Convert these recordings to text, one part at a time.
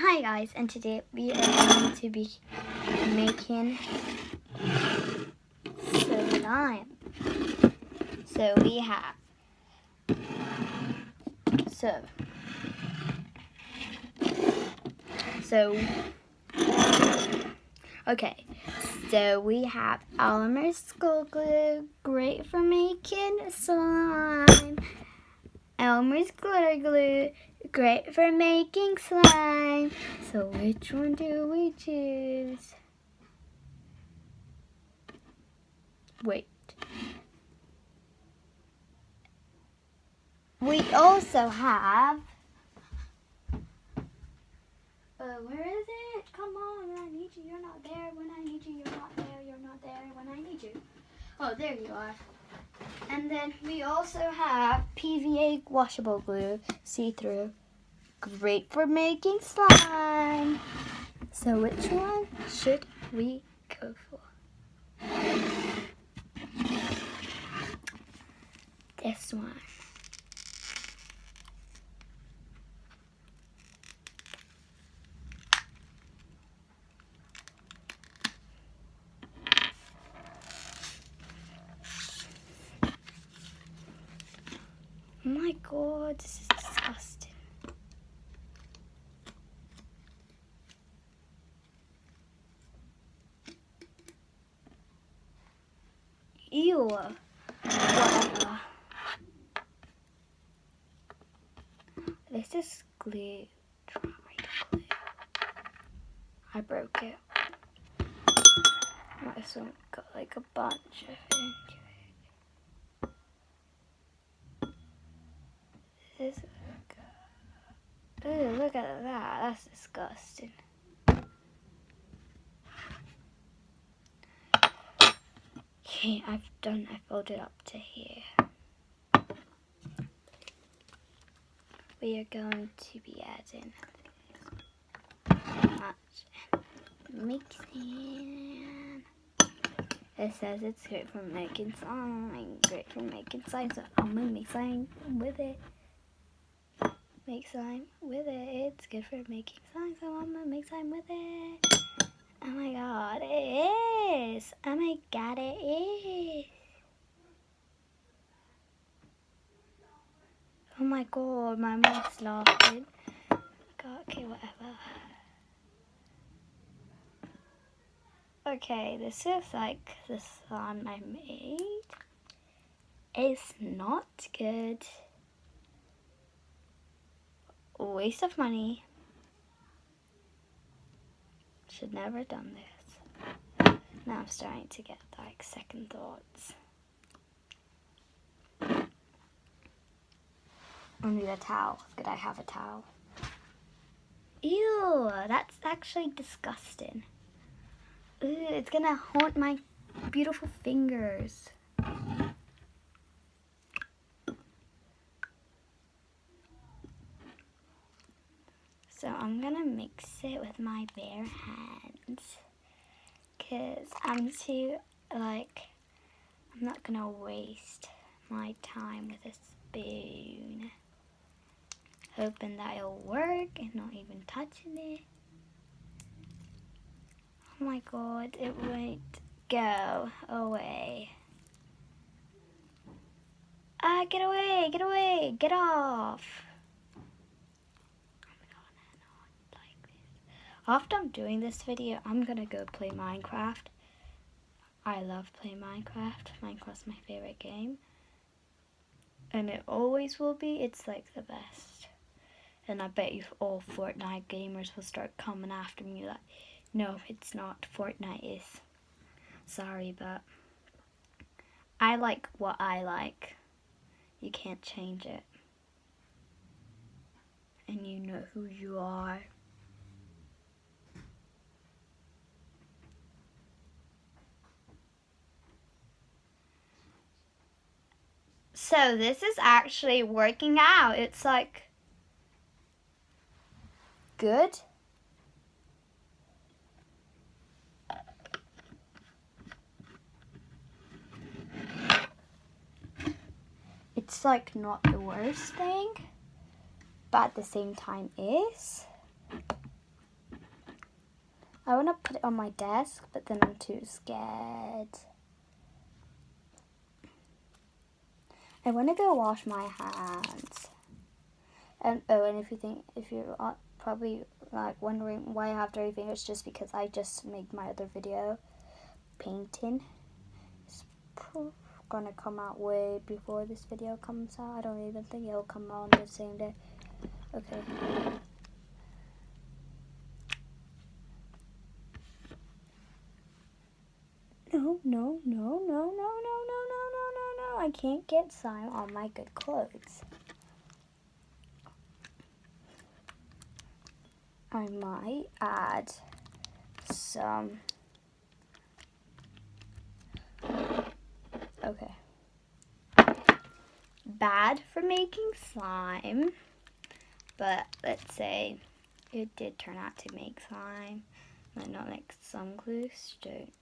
Hi guys, and today we are going to be making slime. So we have so we have Elmer's Skull Glue, great for making slime. Elmer's Glitter Glue, great for making slime. So which one do we choose? Wait. We also have... where is it? Come on, when I need you, you're not there. When I need you, you're not there. You're not there when I need you. Oh, there you are. And then we also have PVA washable glue, see-through. Great for making slime. So which one should we go for? This one. Oh my god, this is disgusting. Ew. Whatever. This is glue. Dried glue. I broke it. This one got like a bunch of it. This is good. Ooh, look at that. That's disgusting. Okay, I folded up to here. We are going to be adding mixing. It says it's great for making slime. Great for making slime, so I'm gonna make slime with it. Make slime with it. It's good for making slime, so I'm gonna make slime with it. Oh my god, it is. Oh my god, it is. Oh my god, my mouth's laughing. God, okay, whatever. Okay, this is like the slime I made. It's not good. Waste of money. Should never have done this. Now I'm starting to get like second thoughts. I need a towel. Could I have a towel? Ew, that's actually disgusting. Ooh, it's gonna haunt my beautiful fingers. So I'm gonna mix it with my bare hands. Cause I'm not gonna waste my time with a spoon. Hoping that it'll work and not even touching it. Oh my god, it won't go away. Ah, get away, get away, get off. After I'm doing this video, I'm gonna go play Minecraft. I love playing Minecraft. Minecraft's my favorite game. And it always will be. It's like the best. And I bet you all Fortnite gamers will start coming after me like, no, it's not. Fortnite is. Sorry, but I like what I like. You can't change it. And you know who you are. So this is actually working out. It's like good. It's like not the worst thing, but at the same time is. I want to put it on my desk, but then I'm too scared. I want to go wash my hands. And if you're probably like wondering why I have dirty fingers, just because I just made my other video painting. It's gonna come out way before this video comes out. I don't even think it'll come out on the same day. Okay. No. I can't get slime on my good clothes. I might add some. Okay. Bad for making slime, but let's say it did turn out to make slime. Might not like some glues don't.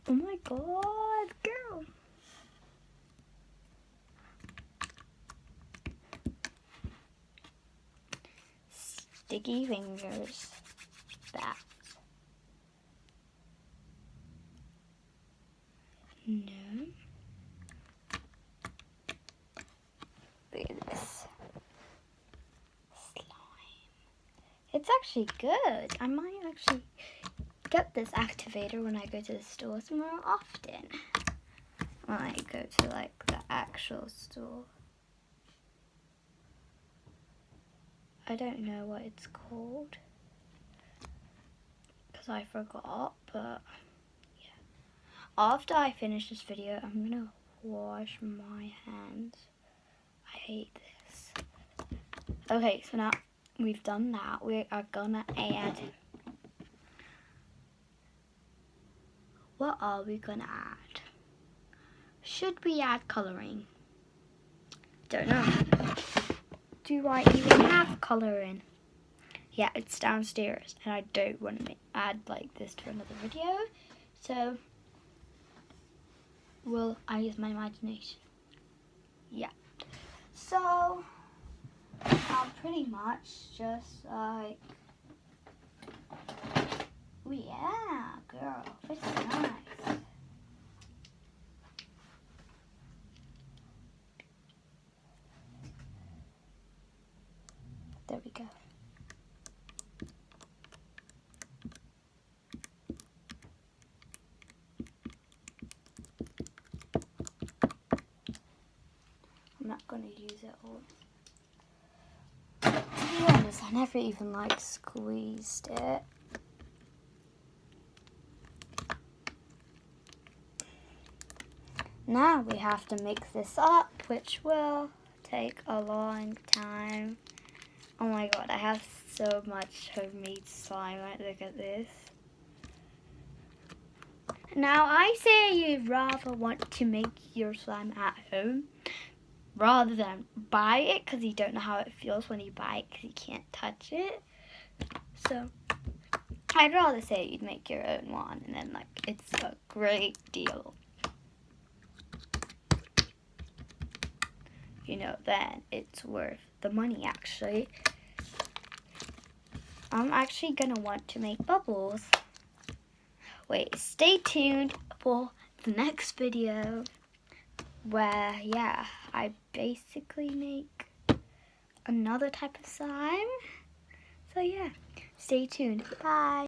Oh my god, girl. Sticky fingers. That. No. Look at this. Slime. It's actually good. I might actually get this activator when I go to the stores more often. When I go to like the actual store. I don't know what it's called because I forgot, but yeah. After I finish this video, I'm gonna wash my hands. I hate this. Okay, so now we've done that. We are gonna add. What are we gonna add? Should we add coloring? Don't know. Do I even have coloring? Yeah, it's downstairs, and I don't want to add like this to another video. So, will I use my imagination? Yeah. So, I'll pretty much just like, oh yeah, girl, it's nice. There we go. I'm not going to use it all. To be honest, I never even like squeezed it. Now we have to mix this up, which will take a long time. Oh my god, I have so much homemade slime. Look at this. Now I say you'd rather want to make your slime at home rather than buy it, because you don't know how it feels when you buy it because you can't touch it. So I'd rather say you'd make your own one, and then like it's a great deal. you know, then it's worth the money actually. I'm actually gonna want to make bubbles. Wait, stay tuned for the next video where, yeah, I basically make another type of slime. So yeah, stay tuned. Bye.